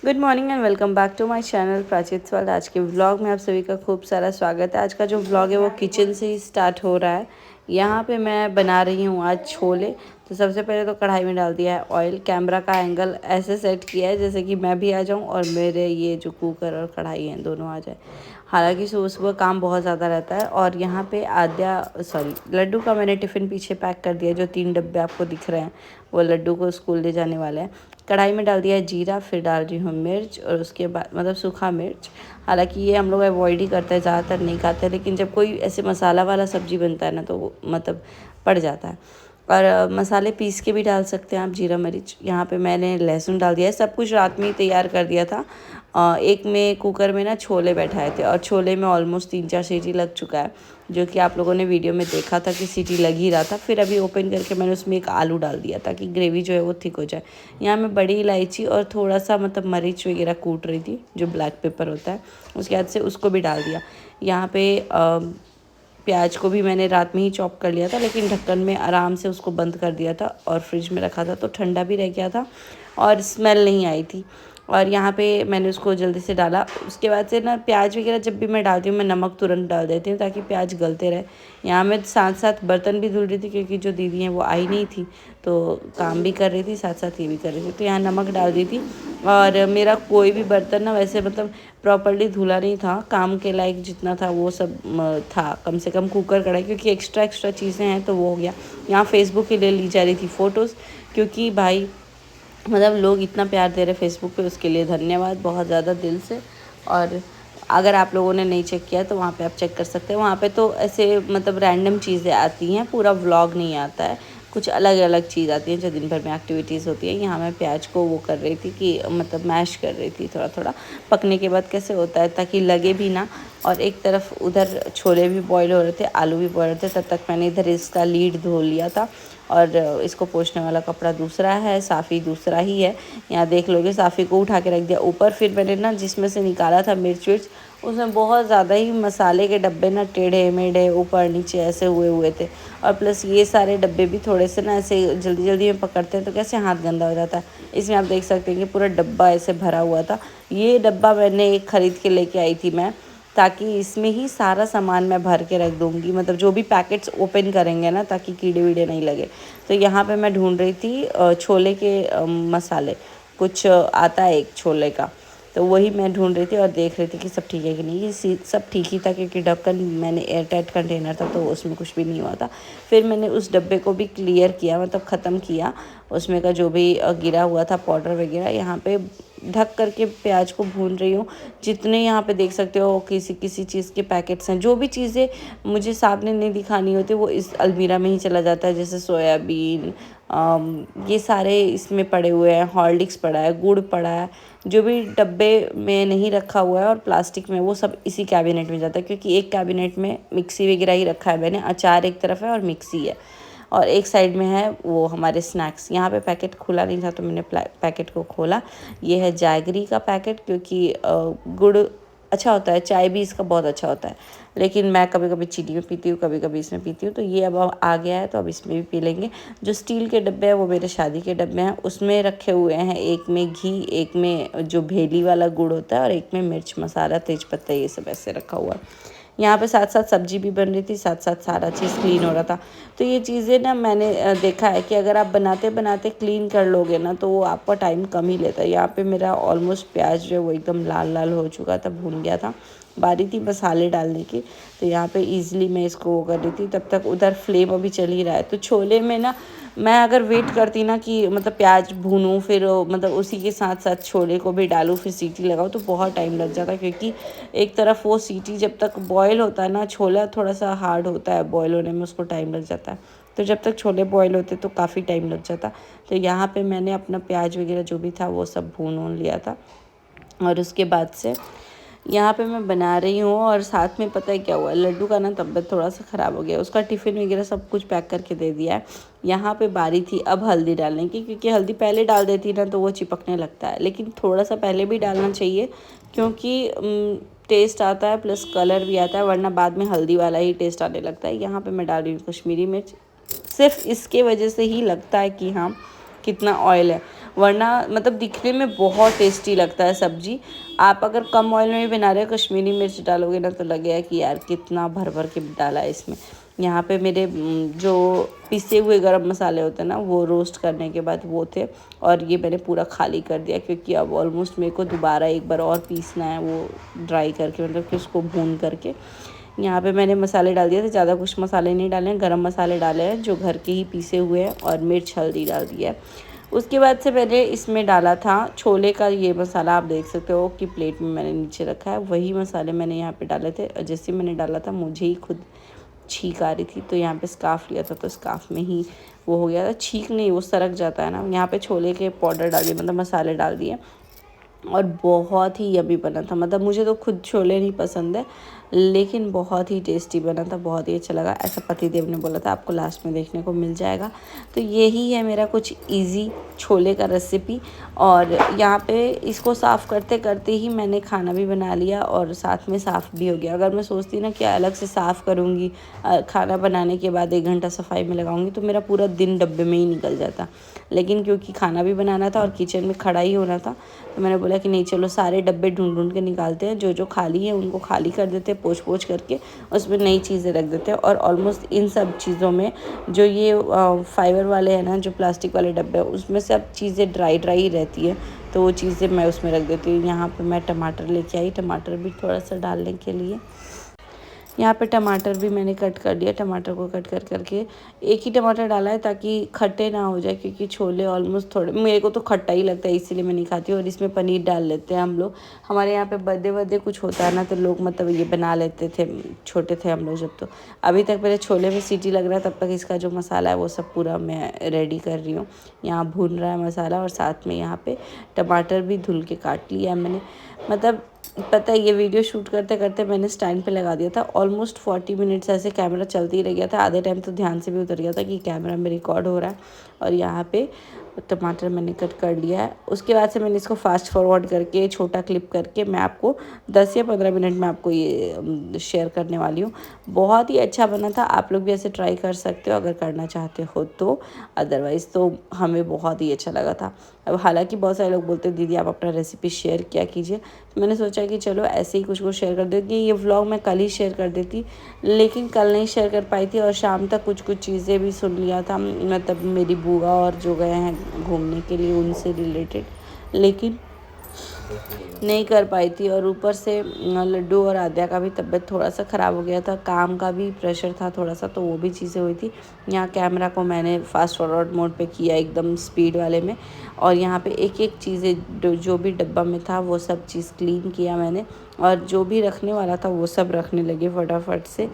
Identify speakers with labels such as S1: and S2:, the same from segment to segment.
S1: Good morning and welcome back to my channel Prachit world. आज के vlog में आप सभी का खूब सारा स्वागत है। आज का जो व्लॉग है वो किचन से ही स्टार्ट हो रहा है। यहाँ पे मैं बना रही हूँ आज छोले। तो सबसे पहले तो कढ़ाई में डाल दिया है ऑयल। कैमरा का एंगल ऐसे सेट किया है जैसे कि मैं भी आ जाऊँ और मेरे ये जो कुकर और कढ़ाई हैं दोनों आ जाए। हालांकि सुबह सुबह काम बहुत ज़्यादा रहता है। और यहाँ पे लड्डू का मैंने टिफ़िन पीछे पैक कर दिया। जो 3 डब्बे आपको दिख रहे हैं वो लड्डू को स्कूल ले जाने वाले हैं। कढ़ाई में डाल दिया है जीरा, फिर डाल रही हूँ मिर्च और उसके बाद मतलब सूखा मिर्च। हालांकि ये हम लोग अवॉइड ही करते हैं, ज़्यादातर नहीं खाते, लेकिन जब कोई ऐसे मसाला वाला सब्ज़ी बनता है ना तो वो मतलब पड़ जाता है। और मसाले पीस के भी डाल सकते हैं आप, जीरा मिर्च। यहाँ पे मैंने लहसुन डाल दिया है। सब कुछ रात में ही तैयार कर दिया था। एक में कुकर में ना छोले बैठाए थे और छोले में ऑलमोस्ट 3-4 सीटी लग चुका है, जो कि आप लोगों ने वीडियो में देखा था कि सीटी लग ही रहा था। फिर अभी ओपन करके मैंने उसमें एक आलू डाल दिया ताकि ग्रेवी जो है वो थिक हो जाए। यहाँ मैं बड़ी इलायची और थोड़ा सा मतलब मरीच वगैरह कूट रही थी, जो ब्लैक पेपर होता है, उसके बाद से उसको भी डाल दिया। यहाँ पे प्याज को भी मैंने रात में ही चॉप कर लिया था, लेकिन ढक्कन में आराम से उसको बंद कर दिया था और फ्रिज में रखा था तो ठंडा भी रह गया था और स्मेल नहीं आई थी। और यहाँ पे मैंने उसको जल्दी से डाला। उसके बाद से ना प्याज वगैरह जब भी मैं डालती हूँ मैं नमक तुरंत डाल देती हूँ ताकि प्याज गलते रहे। यहाँ मैं साथ साथ बर्तन भी धुल रही थी क्योंकि जो दीदी हैं वो आई नहीं थी, तो काम भी कर रही थी साथ साथ ये भी कर रही थी, तो यहाँ नमक डाल दी थी। और मेरा कोई भी बर्तन ना वैसे मतलब प्रॉपर्ली धुला नहीं था, काम के लायक जितना था वो सब था। कम से कम कुकर कढ़ाई, क्योंकि एक्स्ट्रा चीज़ें हैं तो वो हो गया। यहाँ फेसबुक के लिए ली जा रही थी फ़ोटोज़, क्योंकि भाई मतलब लोग इतना प्यार दे रहे फेसबुक पे, उसके लिए धन्यवाद बहुत ज़्यादा दिल से। और अगर आप लोगों ने नहीं चेक किया तो वहाँ पे आप चेक कर सकते हैं। वहाँ पे तो ऐसे मतलब रैंडम चीज़ें आती हैं, पूरा व्लॉग नहीं आता है, कुछ अलग अलग चीज़ आती है जो दिन भर में एक्टिविटीज़ होती है। यहाँ मैं प्याज को वो कर रही थी कि मतलब मैश कर रही थी थोड़ा थोड़ा। पकने के बाद कैसे होता है ताकि लगे भी ना। और एक तरफ उधर छोले भी बॉईल हो रहे थे, आलू भी बॉईल हो रहे थे, तब तक मैंने इधर इसका लीड धो लिया था। और इसको पोंछने वाला कपड़ा दूसरा है, साफ़ी दूसरा ही है। यहाँ देख लोगे, साफ़ी को उठा के रख दिया ऊपर। फिर मैंने ना जिसमें से निकाला था मिर्च विर्च, उसमें बहुत ज़्यादा ही मसाले के डब्बे ना टेढ़े मेढ़े ऊपर नीचे ऐसे हुए थे। और प्लस ये सारे डब्बे भी थोड़े से ना ऐसे जल्दी जल्दी में पकड़ते हैं तो कैसे हाथ गंदा हो जाता है। इसमें आप देख सकते हैं कि पूरा डब्बा ऐसे भरा हुआ था। ये डब्बा मैंने एक ख़रीद के लेके आई थी मैं, ताकि इसमें ही सारा सामान मैं भर के रख दूँगी, मतलब जो भी पैकेट्स ओपन करेंगे ना, ताकि कीड़े वीड़े नहीं लगे। तो यहाँ पे मैं ढूंढ रही थी छोले के मसाले, कुछ आता है एक छोले का, तो वही मैं ढूंढ रही थी और देख रही थी कि सब ठीक है कि नहीं। ये सब ठीक ही था क्योंकि ढक्कन मैंने एयर टाइट कंटेनर था तो उसमें कुछ भी नहीं हुआ था। फिर मैंने उस डब्बे को भी क्लियर किया, मतलब ख़त्म किया उसमें का जो भी गिरा हुआ था पाउडर वगैरह। यहाँ पे ढक करके प्याज को भून रही हूँ। जितने यहाँ पे देख सकते हो किसी किसी चीज़ के पैकेट्स हैं, जो भी चीज़ें मुझे सामने नहीं दिखानी होती वो इस अलमीरा में ही चला जाता है। जैसे सोयाबीन, ये सारे इसमें पड़े हुए हैं, हॉर्लिक्स पड़ा है, गुड़ पड़ा है, जो भी डब्बे में नहीं रखा हुआ है और प्लास्टिक में, वो सब इसी कैबिनेट में जाता है। क्योंकि एक कैबिनेट में मिक्सी वगैरह ही रखा है मैंने, अचार एक तरफ है और मिक्सी है, और एक साइड में है वो हमारे स्नैक्स। यहाँ पे पैकेट खुला नहीं था तो मैंने पैकेट को खोला। ये है जैगरी का पैकेट, क्योंकि गुड़ अच्छा होता है, चाय भी इसका बहुत अच्छा होता है, लेकिन मैं कभी कभी चीनी में पीती हूँ, कभी कभी इसमें पीती हूँ, तो ये अब आ गया है तो अब इसमें भी पी लेंगे। जो स्टील के डब्बे हैं वो मेरे शादी के डब्बे हैं, उसमें रखे हुए हैं, एक में घी, एक में जो भेली वाला गुड़ होता है और एक में मिर्च मसाला तेज़पत्ता, ये सब ऐसे रखा हुआ है। यहाँ पे साथ साथ सब्जी भी बन रही थी, साथ साथ सारा चीज़ क्लीन हो रहा था। तो ये चीज़ें ना मैंने देखा है कि अगर आप बनाते बनाते क्लीन कर लोगे ना तो वो आपका टाइम कम ही लेता है। यहाँ पे मेरा ऑलमोस्ट प्याज जो है वो एकदम लाल लाल हो चुका था, भून गया था, बारी थी मसाले डालने की, तो यहाँ पे इजीली मैं इसको वो कर रही थी। तब तक उधर फ्लेम अभी चल ही रहा है। तो छोले में ना मैं अगर वेट करती ना कि मतलब प्याज भूनूँ, फिर मतलब उसी के साथ साथ छोले को भी डालूँ, फिर सीटी लगाऊँ, तो बहुत टाइम लग जाता है। क्योंकि एक तरफ वो सीटी जब तक बॉयल होता है ना, छोला थोड़ा सा हार्ड होता है बॉयल होने में, उसको टाइम लग जाता है। तो जब तक छोले बॉयल होते तो काफ़ी टाइम लग जाता। तो यहाँ पे मैंने अपना प्याज वगैरह जो भी था वो सब भून लिया था। और उसके बाद से यहाँ पे मैं बना रही हूँ। और साथ में पता है क्या हुआ, लड्डू का ना तबीयत थोड़ा सा ख़राब हो गया, उसका टिफ़िन वगैरह सब कुछ पैक करके दे दिया है। यहाँ पे बारी थी अब हल्दी डालने की, क्योंकि हल्दी पहले डाल देती ना तो वो चिपकने लगता है, लेकिन थोड़ा सा पहले भी डालना चाहिए क्योंकि टेस्ट आता है प्लस कलर भी आता है, वरना बाद में हल्दी वाला ही टेस्ट आने लगता है। यहाँ पे मैं डाल रही हूँ कश्मीरी मिर्च, सिर्फ इसके वजह से ही लगता है कि हाँ कितना ऑयल है। वरना मतलब दिखने में बहुत टेस्टी लगता है सब्ज़ी। आप अगर कम ऑयल में भी बना रहे हो कश्मीरी मिर्च डालोगे ना तो लगेगा कि यार कितना भर भर के डाला है इसमें। यहाँ पे मेरे जो पिसे हुए गरम मसाले होते हैं ना वो रोस्ट करने के बाद वो थे, और ये मैंने पूरा खाली कर दिया क्योंकि अब ऑलमोस्ट मेरे को दोबारा एक बार और पीसना है वो ड्राई करके, मतलब कि उसको भून करके। यहाँ पे मैंने मसाले डाल दिए थे, ज़्यादा कुछ मसाले नहीं डाले हैं, गरम मसाले डाले हैं जो घर के ही पीसे हुए हैं, और मिर्च हल्दी डाल दिया है। उसके बाद से मैंने इसमें डाला था छोले का ये मसाला, आप देख सकते हो कि प्लेट में मैंने नीचे रखा है, वही मसाले मैंने यहाँ पे डाले थे। और जैसे मैंने डाला था मुझे ही खुद छींक आ रही थी, तो यहाँ पे स्कार्फ लिया था तो स्कार्फ में ही वो हो गया था, छींक नहीं वो सरक जाता है ना। यहाँ पे छोले के पाउडर डाल दिए, मतलब मसाले डाल दिए, और बहुत ही यम्मी बना था। मतलब मुझे तो खुद छोले नहीं पसंद है लेकिन बहुत ही टेस्टी बना था, बहुत ही अच्छा लगा। ऐसा पतिदेव ने बोला था आपको लास्ट में देखने को मिल जाएगा। तो यही है मेरा कुछ इजी छोले का रेसिपी। और यहाँ पे इसको साफ़ करते करते ही मैंने खाना भी बना लिया और साथ में साफ़ भी हो गया। अगर मैं सोचती ना कि अलग से साफ़ करूँगी खाना बनाने के बाद 1 घंटा सफाई में लगाऊंगी तो मेरा पूरा दिन डब्बे में ही निकल जाता। लेकिन क्योंकि खाना भी बनाना था और किचन में खड़ा ही होना था तो मैंने बोला कि नहीं चलो सारे डब्बे ढूंढ ढूंढ के निकालते हैं, जो जो खाली है उनको खाली कर देते हैं, पोंछ पोंछ करके उसमें नई चीज़ें रख देते हैं। और ऑलमोस्ट इन सब चीज़ों में जो ये फाइबर वाले हैं ना, जो प्लास्टिक वाले डब्बे हैं, उसमें सब चीज़ें ड्राई ड्राई ही रहती है, तो वो चीज़ें मैं उसमें रख देती हूँ। यहाँ पे मैं टमाटर लेके आई, टमाटर भी थोड़ा सा डालने के लिए। यहाँ पे टमाटर भी मैंने कट कर दिया, टमाटर को कट कर करके एक ही टमाटर डाला है ताकि खट्टे ना हो जाए, क्योंकि छोले ऑलमोस्ट थोड़े, मेरे को तो खट्टा ही लगता है इसीलिए मैं नहीं खाती हूँ। और इसमें पनीर डाल लेते हैं हम लोग, हमारे यहाँ पे बर्थडे वर्डे कुछ होता है ना तो लोग मतलब ये बना लेते थे, छोटे थे हम लोग जब। तो अभी तक मेरे छोले में सीटी लग रहा है, तब तक इसका जो मसाला है वो सब पूरा मैं रेडी कर रही हूँ। यहाँ भून रहा है मसाला और साथ में यहाँ पे टमाटर भी धुल के काट लिया है मैंने। मतलब पता है ये वीडियो शूट करते करते मैंने स्टैंड पे लगा दिया था, ऑलमोस्ट 40 मिनट्स ऐसे कैमरा चलते ही रह गया था। आधे टाइम तो ध्यान से भी उतर गया था कि कैमरा में रिकॉर्ड हो रहा है। और यहाँ पे टमाटर मैंने कट कर लिया है। उसके बाद से मैंने इसको फास्ट फॉरवर्ड करके छोटा क्लिप करके मैं आपको 10 या 15 मिनट में आपको ये शेयर करने वाली हूँ। बहुत ही अच्छा बना था, आप लोग भी ऐसे ट्राई कर सकते हो अगर करना चाहते हो तो। अदरवाइज़ तो हमें बहुत ही अच्छा लगा था। अब हालांकि बहुत सारे लोग बोलते हैं दीदी आप अपना रेसिपी शेयर किया कीजिए, तो मैंने सोचा कि चलो ऐसे ही कुछ शेयर कर देती। ये व्लॉग मैं कल ही शेयर कर देती, लेकिन कल नहीं शेयर कर पाई थी और शाम तक कुछ चीज़ें भी सुन लिया था, मतलब मेरी बुआ और जो गए हैं घूमने के लिए उनसे रिलेटेड, लेकिन नहीं कर पाई थी। और ऊपर से लड्डू और आद्या का भी तबीयत थोड़ा सा ख़राब हो गया था, काम का भी प्रेशर था थोड़ा सा, तो वो भी चीज़ें हुई थी। यहाँ कैमरा को मैंने फास्ट फॉरवर्ड मोड पे किया एकदम स्पीड वाले में, और यहाँ पे एक एक चीज़ें जो भी डब्बा में था वो सब चीज़ क्लीन किया मैंने, और जो भी रखने वाला था वो सब रखने लगे फटाफट से।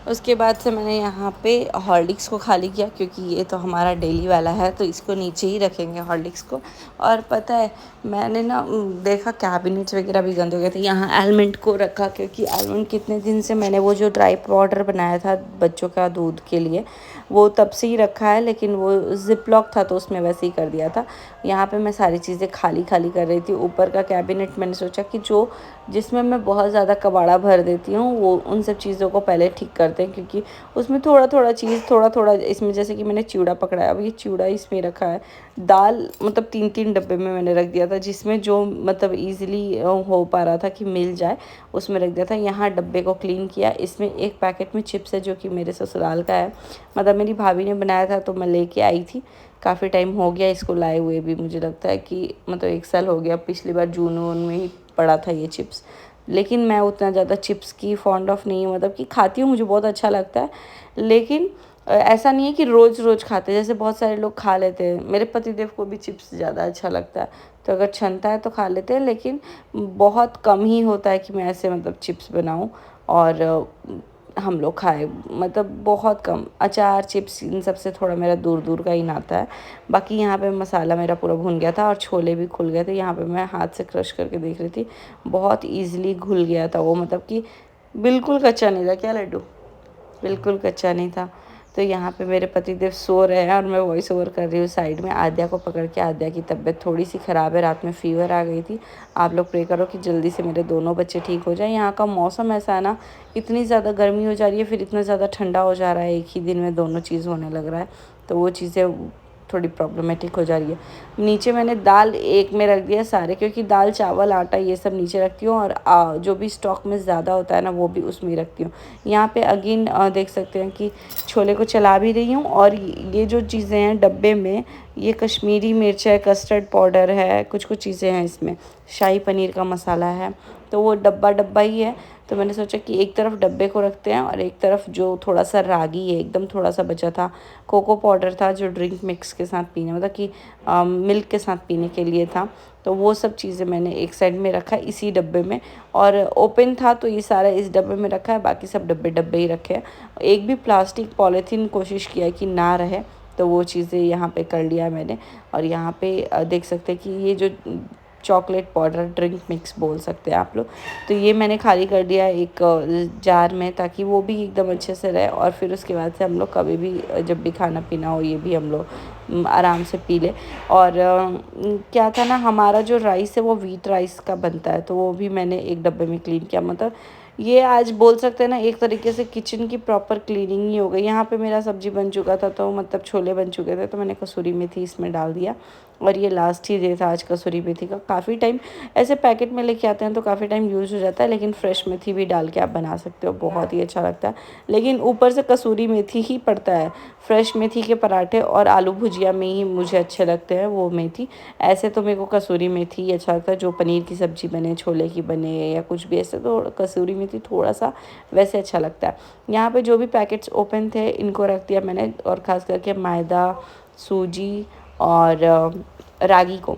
S1: उसके बाद से मैंने यहाँ पे हॉर्लिक्स को खाली किया, क्योंकि ये तो हमारा डेली वाला है तो इसको नीचे ही रखेंगे हॉर्लिक्स को। और पता है मैंने ना देखा कैबिनेट्स वगैरह भी गंदे हो गए थे, यहाँ आलमंड को रखा, क्योंकि आलमंड कितने दिन से मैंने वो जो ड्राई पाउडर बनाया था बच्चों का दूध के लिए वो तब से ही रखा है, लेकिन वो जिप लॉक था तो उसमें वैसे ही कर दिया था। यहाँ पे मैं सारी चीज़ें खाली खाली कर रही थी। ऊपर का कैबिनेट मैंने सोचा कि जो जिसमें मैं बहुत ज़्यादा कबाड़ा भर देती हूँ वो उन सब चीज़ों को पहले ठीक करते हैं, क्योंकि उसमें थोड़ा थोड़ा चीज़ थोड़ा थोड़ा, इसमें जैसे कि मैंने चिवड़ा पकड़ा है, अब ये चिवड़ा इसमें रखा है। दाल मतलब 3-3 डब्बे में मैंने रख दिया था, जिसमें जो मतलब ईज़िली हो पा रहा था कि मिल जाए उसमें रख दिया था। यहाँ डब्बे को क्लीन किया, इसमें एक पैकेट में चिप्स है जो कि मेरे ससुराल का है, मतलब मेरी भाभी ने बनाया था तो मैं लेके आई थी। काफ़ी टाइम हो गया इसको लाए हुए भी, मुझे लगता है कि मतलब 1 साल हो गया, पिछली बार जून वून में ही पड़ा था ये चिप्स। लेकिन मैं उतना ज़्यादा चिप्स की फॉन्ड ऑफ नहीं हूँ, मतलब कि खाती हूँ, मुझे बहुत अच्छा लगता है, लेकिन ऐसा नहीं है कि रोज़ रोज़ खाते, जैसे बहुत सारे लोग खा लेते हैं। मेरे पतिदेव को भी चिप्स ज़्यादा अच्छा लगता है, तो अगर छनता है तो खा लेते हैं, लेकिन बहुत कम ही होता है कि मैं ऐसे मतलब चिप्स बनाऊँ और हम लोग खाए, मतलब बहुत कम। अचार चिप्स इन सब से थोड़ा मेरा दूर दूर का ही नाता है। बाकी यहाँ पे मसाला मेरा पूरा भुन गया था और छोले भी खुल गए थे। यहाँ पे मैं हाथ से क्रश करके देख रही थी, बहुत ईजिली घुल गया था वो, मतलब कि बिल्कुल कच्चा नहीं था। क्या लड्डू? बिल्कुल कच्चा नहीं था। तो यहाँ पे मेरे पतिदेव सो रहे हैं और मैं वॉइस ओवर कर रही हूँ साइड में आद्या को पकड़ के। आद्या की तबीयत थोड़ी सी ख़राब है, रात में फ़ीवर आ गई थी। आप लोग प्रे करो कि जल्दी से मेरे दोनों बच्चे ठीक हो जाएं। यहाँ का मौसम ऐसा है ना, इतनी ज़्यादा गर्मी हो जा रही है फिर इतना ज़्यादा ठंडा हो जा रहा है, एक ही दिन में दोनों चीज़ होने लग रहा है, तो वो चीज़ें थोड़ी प्रॉब्लमेटिक हो जा रही है। नीचे मैंने दाल एक में रख दिया सारे, क्योंकि दाल चावल आटा ये सब नीचे रखती हूँ और जो भी स्टॉक में ज़्यादा होता है ना वो भी उसमें रखती हूँ। यहाँ पे अगेन देख सकते हैं कि छोले को चला भी रही हूँ। और ये जो चीज़ें हैं डब्बे में, ये कश्मीरी मिर्च है, कस्टर्ड पाउडर है, कुछ कुछ चीज़ें हैं इसमें, शाही पनीर का मसाला है, तो वो डब्बा ही है। तो मैंने सोचा कि एक तरफ डब्बे को रखते हैं और एक तरफ जो थोड़ा सा रागी है, एकदम थोड़ा सा बचा था, कोको पाउडर था जो ड्रिंक मिक्स के साथ पीने, मतलब कि मिल्क के साथ पीने के लिए था, तो वो सब चीज़ें मैंने एक साइड में रखा इसी डब्बे में। और ओपन था तो ये सारा इस डब्बे में रखा है, बाकी सब डब्बे ही रखे हैं। एक भी प्लास्टिक पॉलीथीन कोशिश किया है कि ना रहे, तो वो चीज़ें यहाँ पे कर लिया मैंने। और यहाँ पे देख सकते हैं कि ये जो चॉकलेट पाउडर ड्रिंक मिक्स बोल सकते हैं आप लोग, तो ये मैंने खाली कर दिया एक जार में, ताकि वो भी एकदम अच्छे से रहे। और फिर उसके बाद से हम लोग कभी भी जब भी खाना पीना हो ये भी हम लोग आराम से पी ले। और क्या था ना, हमारा जो राइस है वो व्हीट राइस का बनता है, तो वो भी मैंने एक डब्बे में क्लीन किया। मतलब ये आज बोल सकते हैं ना एक तरीके से किचन की प्रॉपर क्लीनिंग ही हो गई। यहाँ पे मेरा सब्जी बन चुका था, तो मतलब छोले बन चुके थे, तो मैंने कसूरी मेथी इसमें डाल दिया। और ये लास्ट ही डे था आज कसूरी मेथी का। काफ़ी टाइम ऐसे पैकेट में लेके आते हैं तो काफ़ी टाइम यूज़ हो जाता है, लेकिन फ्रेश मेथी भी डाल के आप बना सकते हो, बहुत ही अच्छा लगता है। लेकिन ऊपर से कसूरी मेथी ही पड़ता है। फ्रेश मेथी के पराठे और आलू भुजिया में ही मुझे अच्छे लगते हैं वो मेथी। ऐसे तो मेरे को कसूरी मेथी ही अच्छा लगता है, जो पनीर की सब्ज़ी बने, छोले की बने या कुछ भी, ऐसे तो कसूरी मेथी थोड़ा सा वैसे अच्छा लगता है। यहाँ पे जो भी पैकेट्स ओपन थे इनको रख दिया मैंने, और ख़ास करके मैदा, सूजी और रागी को।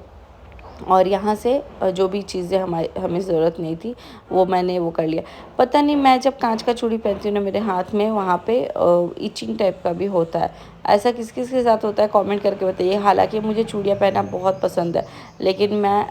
S1: और यहाँ से जो भी चीज़ें हमें ज़रूरत नहीं थी वो मैंने वो कर लिया। पता नहीं, मैं जब कांच का चूड़ी पहनती हूँ ना मेरे हाथ में, वहाँ पे इचिंग टाइप का भी होता है। ऐसा किस किस के साथ होता है कमेंट करके बताइए। हालांकि मुझे चूड़ियाँ पहनना बहुत पसंद है, लेकिन मैं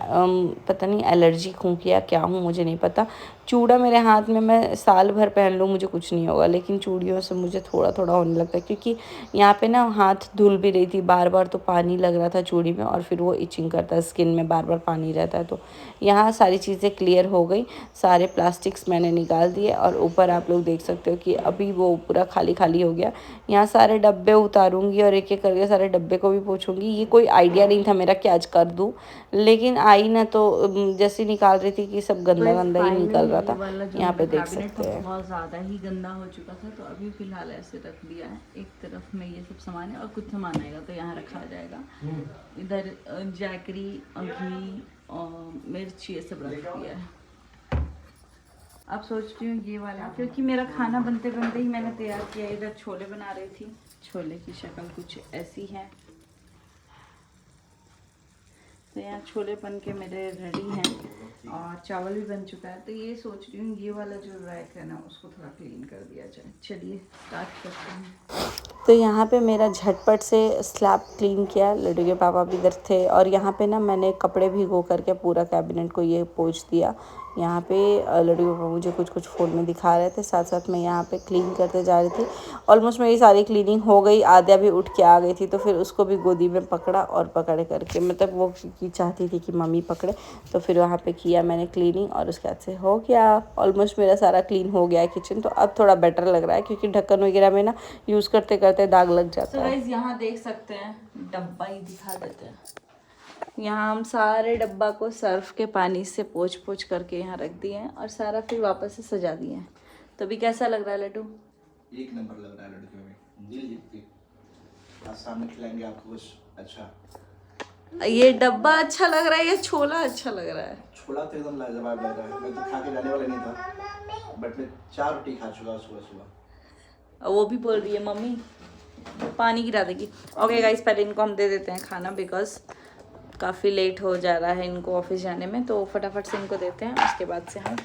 S1: पता नहीं एलर्जिक हूँ या क्या हूँ मुझे नहीं पता। चूड़ा मेरे हाथ में मैं साल भर पहन लूँ मुझे कुछ नहीं होगा, लेकिन चूड़ियों से मुझे थोड़ा थोड़ा होने लगता है, क्योंकि यहाँ पे ना हाथ धुल भी रही थी बार बार, तो पानी लग रहा था चूड़ी में और फिर वो इचिंग करता है, स्किन में बार बार पानी रहता है। तो यहाँ सारी चीज़ें क्लियर हो गई, सारे प्लास्टिक्स मैंने निकाल दिए। और ऊपर आप लोग देख सकते हो कि अभी वो पूरा खाली खाली हो गया। यहाँ सारे डब्बे उतारूँगी और एक एक करके सारे डब्बे को भी पोंछूँगी। ये कोई आइडिया नहीं था मेरा कि आज कर दूँ, लेकिन आई ना तो जैसे निकाल रही थी कि सब गंदा गंदा ही निकल रहा था। यहाँ पे देख सकते हैं
S2: बहुत ज़्यादा ही गंदा हो चुका था, तो अभी फ़िलहाल ऐसे रख दिया है। एक तरफ में ये सब सामान है और कुछ सामान आएगा तो यहाँ रखा जाएगा। इधर जैकरी, घी और मिर्च ये सब रख दिया है। अब सोच रही हूँ ये वाला, क्योंकि मेरा खाना बनते बनते ही मैंने तैयार किया। इधर छोले बना रही थी, छोले की शक्ल कुछ ऐसी है। तो यहाँ छोले बन के मेरे रेडी हैं और चावल भी बन चुका है। तो ये सोच रही हूँ ये वाला जो रैक है ना उसको थोड़ा क्लीन कर दिया जाए। चलिए स्टार्ट करते हैं।
S1: तो यहाँ पे मेरा झटपट से स्लैब क्लीन किया, लड्डू के पापा भी इधर थे। और यहाँ पे ना मैंने कपड़े भिगो करके पूरा कैबिनेट को ये पोंछ दिया। यहाँ पे लड्डू के पापा मुझे कुछ कुछ फ़ोन में दिखा रहे थे, साथ साथ मैं यहाँ पे क्लीन करते जा रही थी। ऑलमोस्ट मेरी सारी क्लीनिंग हो गई, आद्या भी उठ के आ गई थी, तो फिर उसको भी गोदी में पकड़ा और पकड़ करके, मतलब वो की चाहती थी कि मम्मी पकड़े, तो फिर वहाँ पे किया मैंने क्लीनिंग और उसके बाद से हो गया। ऑलमोस्ट मेरा सारा क्लीन हो गया है किचन। तो अब थोड़ा बेटर लग रहा है, क्योंकि ढक्कन वगैरह में ना यूज़ करते करते दाग लग जाता है।
S2: तो यहाँ देख सकते हैं, डब्बा ही दिखा देते हैं। यहाँ हम सारे डब्बा को सर्फ के पानी से पोंछ पोंछ करके यहाँ रख दिए हैं और सारा फिर वापस से सजा दिए हैं। तो अभी कैसा लग रहा है लड्डू?
S3: एक नंबर लग रहा है लड्डू में, दिल जीतती। आज सामने खिलाएंगे आपको कुछ अच्छा।
S2: ये डब्बा अच्छा लग रहा है या छोला अच्छा लग रहा है?
S3: छोला तो एकदम लाजवाब लग रहा है। मैं तो खा के जाने वाला नहीं था, बट मैं 4 रोटी खा चुका सुबह सुबह।
S2: वो भी बोल रही है मम्मी पानी गिरा देगी। ओके गाइस, पहले इनको हम दे देते हैं खाना, बिकॉज काफ़ी लेट हो जा रहा है इनको ऑफिस जाने में, तो फटाफट से इनको देते हैं, उसके बाद से हम